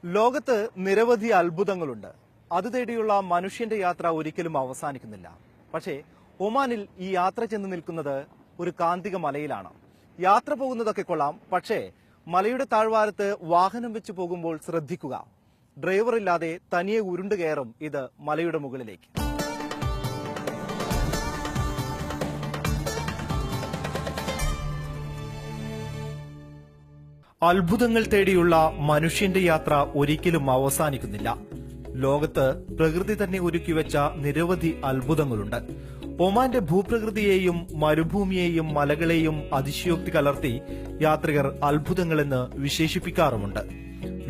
ലോകത്ത് നിരവധി അത്ഭുതങ്ങളുണ്ട്. അത് തേടിയുള്ള മനുഷ്യന്റെ യാത്ര ഒരിക്കലും അവസാനിക്കുന്നില്ല. പക്ഷേ ഒമാനിൽ ഈ യാത്ര ചെന്ന് നിൽക്കുന്നത് ഒരു കാന്തിക മലയിലാണ്. യാത്ര പോകുന്നതൊക്കെ കൊള്ളാം, പക്ഷേ മലയുടെ താഴ്വാരത്ത് വാഹനം വെച്ച് പോകുമ്പോൾ ശ്രദ്ധിക്കുക. ഡ്രൈവറില്ലാതെ തനിയെ ഉരുണ്ടു കയറും ഇത് മലയുടെ മുകളിലേക്ക്. അത്ഭുതങ്ങൾ തേടിയുള്ള മനുഷ്യന്റെ യാത്ര ഒരിക്കലും അവസാനിക്കുന്നില്ല. ലോകത്ത് പ്രകൃതി തന്നെ ഒരുക്കിവെച്ച നിരവധി അത്ഭുതങ്ങളുണ്ട്. ഒമാന്റെ ഭൂപ്രകൃതിയെയും മരുഭൂമിയെയും മലകളെയും അതിശയോക്തി കലർത്തി യാത്രികർ അത്ഭുതങ്ങളെന്ന് വിശേഷിപ്പിക്കാറുമുണ്ട്.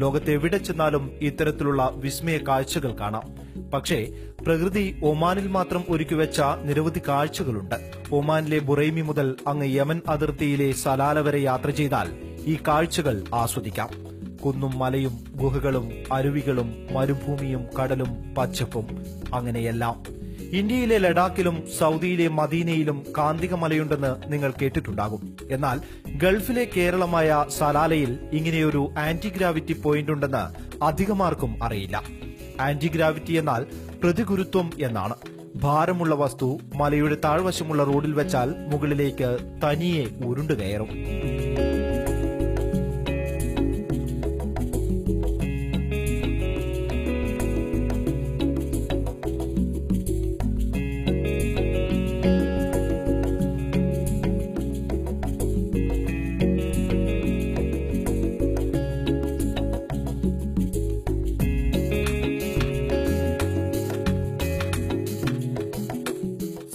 ലോകത്ത് എവിടെ ചെന്നാലും ഇത്തരത്തിലുള്ള വിസ്മയ കാഴ്ചകൾ കാണാം. പക്ഷേ പ്രകൃതി ഒമാനിൽ മാത്രം ഒരുക്കിവെച്ച നിരവധി കാഴ്ചകളുണ്ട്. ഒമാനിലെ ബുറൈമി മുതൽ അങ്ങ് യമൻ അതിർത്തിയിലെ സലാല വരെ യാത്ര ചെയ്താൽ ഈ കാഴ്ചകൾ ആസ്വദിക്കാം. കുന്നും മലയും ഗുഹകളും അരുവികളും മരുഭൂമിയും കടലും പച്ചപ്പും അങ്ങനെയെല്ലാം. ഇന്ത്യയിലെ ലഡാക്കിലും സൗദിയിലെ മദീനയിലും കാന്തിക മലയുണ്ടെന്ന് നിങ്ങൾ കേട്ടിട്ടുണ്ടാകും. എന്നാൽ ഗൾഫിലെ കേരളമായ സലാലയിൽ ഇങ്ങനെയൊരു ആന്റി ഗ്രാവിറ്റി പോയിന്റ് ഉണ്ടെന്ന് അധികമാർക്കും അറിയില്ല. ആന്റി ഗ്രാവിറ്റി എന്നാൽ പ്രതിഗുരുത്വം എന്നാണ്. ഭാരമുള്ള വസ്തു മലയുടെ താഴ്വശമുള്ള റോഡിൽ വെച്ചാൽ മുകളിലേക്ക് തനിയെ ഉരുണ്ടു കയറും.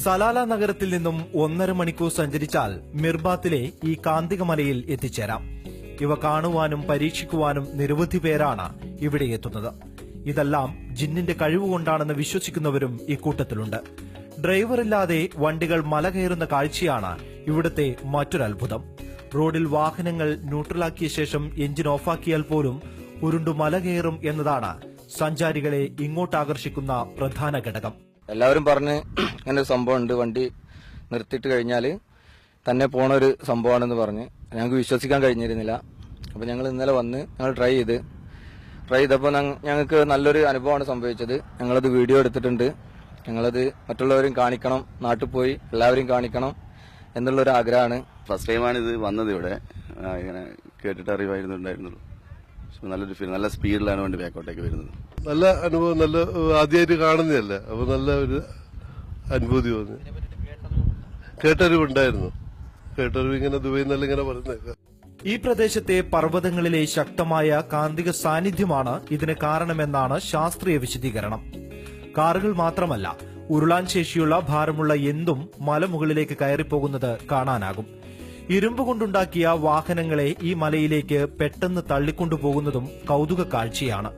സലാല നഗരത്തിൽ നിന്നും 1.5 മണിക്കൂർ സഞ്ചരിച്ചാൽ മിർബാത്തിലെ ഈ കാന്തിക മലയിൽ എത്തിച്ചേരാം. ഇവ കാണുവാനും പരീക്ഷിക്കുവാനും നിരവധി പേരാണ് ഇവിടെ എത്തുന്നത്. ഇതെല്ലാം ജിന്നിന്റെ കഴിവുകൊണ്ടാണെന്ന് വിശ്വസിക്കുന്നവരും ഇക്കൂട്ടത്തിലുണ്ട്. ഡ്രൈവറില്ലാതെ വണ്ടികൾ മല കയറുന്ന കാഴ്ചയാണ് ഇവിടുത്തെ മറ്റൊരത്ഭുതം. റോഡിൽ വാഹനങ്ങൾ ന്യൂട്രലാക്കിയ ശേഷം എഞ്ചിൻ ഓഫാക്കിയാൽ പോലും ഉരുണ്ടു മല കയറും എന്നതാണ് സഞ്ചാരികളെ ഇങ്ങോട്ടാകർഷിക്കുന്ന പ്രധാന ഘടകം. എല്ലാവരും പറഞ്ഞ് അങ്ങനെ ഒരു സംഭവം ഉണ്ട്, വണ്ടി നിർത്തിയിട്ട് കഴിഞ്ഞാൽ തന്നെ പോണ ഒരു സംഭവമാണെന്ന് പറഞ്ഞ് ഞങ്ങൾക്ക് വിശ്വസിക്കാൻ കഴിഞ്ഞിരുന്നില്ല. അപ്പോൾ ഞങ്ങൾ ഇന്നലെ വന്ന് ഞങ്ങൾ ട്രൈ ചെയ്തപ്പോൾ ഞങ്ങൾക്ക് നല്ലൊരു അനുഭവമാണ് സംഭവിച്ചത്. ഞങ്ങളത് വീഡിയോ എടുത്തിട്ടുണ്ട്. ഞങ്ങളത് മറ്റുള്ളവരും കാണിക്കണം, നാട്ടിൽ പോയി എല്ലാവരും കാണിക്കണം എന്നുള്ളൊരു ആഗ്രഹമാണ്. ഫസ്റ്റ് ടൈമാണ് ഇത് വന്നത് ഇവിടെ. ഇങ്ങനെ കേട്ടിട്ട് അറിവായിരുന്നുണ്ടായിരുന്നുള്ളൂ. നല്ലൊരു ഫീൽ, നല്ല സ്പീഡിലാണ് വണ്ടി ബാക്കോട്ടേക്ക് വരുന്നത്. നല്ല അനുഭവം, നല്ല ആദ്യമായിട്ട് കാണുന്നതല്ല, അപ്പൊ നല്ല ഒരു അനുഭൂതി തോന്നി. കേട്ടറിവുണ്ടായിരുന്നു, കേട്ടറിവ് ഇങ്ങനെ ദുബൈയിൽ നിന്നല്ല ഇങ്ങനെ പറയുന്നത്. ഈ പ്രദേശത്തെ പർവ്വതങ്ങളിലെ ശക്തമായ കാന്തിക സാന്നിധ്യമാണ് ഇതിന് കാരണമെന്നാണ് ശാസ്ത്രീയ വിശദീകരണം. കാറുകൾ മാത്രമല്ല, ഉരുളാൻ ശേഷിയുള്ള ഭാരമുള്ള എന്തും മലമുകളിലേക്ക് കയറിപ്പോകുന്നത് കാണാനാകും. ഇരുമ്പ് കൊണ്ടുണ്ടാക്കിയ വാഹനങ്ങളെ ഈ മലയിലേക്ക് പെട്ടെന്ന് തള്ളിക്കൊണ്ടുപോകുന്നതും കൗതുക കാഴ്ചയാണ്.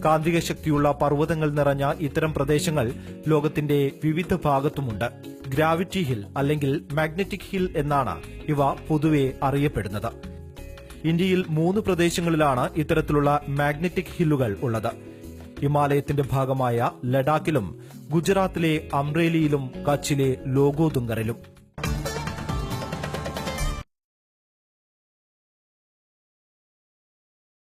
കാന്തിക ശക്തിയുള്ള പർവ്വതങ്ങൾ നിറഞ്ഞ ഇത്തരം പ്രദേശങ്ങൾ ലോകത്തിന്റെ വിവിധ ഭാഗത്തുമുണ്ട്. ഗ്രാവിറ്റി ഹിൽ അല്ലെങ്കിൽ മാഗ്നറ്റിക് ഹിൽ എന്നാണ് ഇവ പൊതുവെ അറിയപ്പെടുന്നത്. ഇന്ത്യയിൽ 3 പ്രദേശങ്ങളിലാണ് ഇത്തരത്തിലുള്ള മാഗ്നറ്റിക് ഹില്ലുകൾ ഉള്ളത്. ഹിമാലയത്തിന്റെ ഭാഗമായ ലഡാക്കിലും ഗുജറാത്തിലെ അംറേലിയിലും കച്ചിലെ ലോഗോദുംഗറിലും.